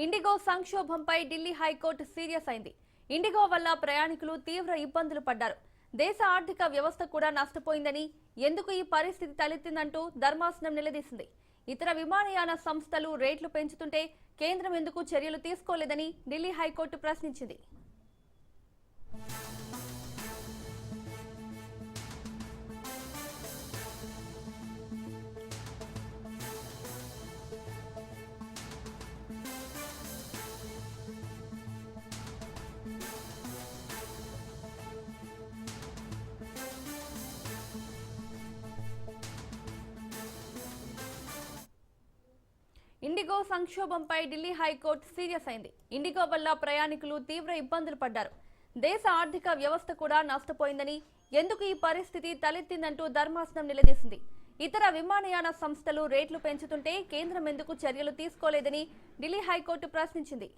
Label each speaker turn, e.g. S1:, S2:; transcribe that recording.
S1: IndiGo సంక్షోభంపై Delhi high court serious అయింది. IndiGo వల్ల ప్రయాణికులు తీవ్ర ఇబ్బందులు పడ్డారు. దేశ ఆర్థిక వ్యవస్థ కూడా నష్టపోయిందని, ఎందుకు ఈ పరిస్థితి తలెత్తిందంటూ ధర్మాసనం నిలదీసింది. ఇతర విమానయాన సంస్థలు రేట్లు పెంచుతుంటే కేంద్రం ఎందుకు చర్యలు తీసుకోలేదని ఢిల్లీ హైకోర్టు ప్రశ్నించింది. ఇండిగో సంక్షోభంపై ఢిల్లీ హైకోర్టు సీరియస్ అయింది. ఇండిగో వల్ల ప్రయాణికులు తీవ్ర ఇబ్బందులు పడ్డారు. దేశ ఆర్థిక వ్యవస్థ కూడా నష్టపోయిందని, ఎందుకు ఈ పరిస్థితి తలెత్తిందంటూ ధర్మాసనం నిలదీసింది. ఇతర విమానయాన సంస్థలు రేట్లు పెంచుతుంటే కేంద్రం ఎందుకు చర్యలు తీసుకోలేదని ఢిల్లీ హైకోర్టు ప్రశ్నించింది.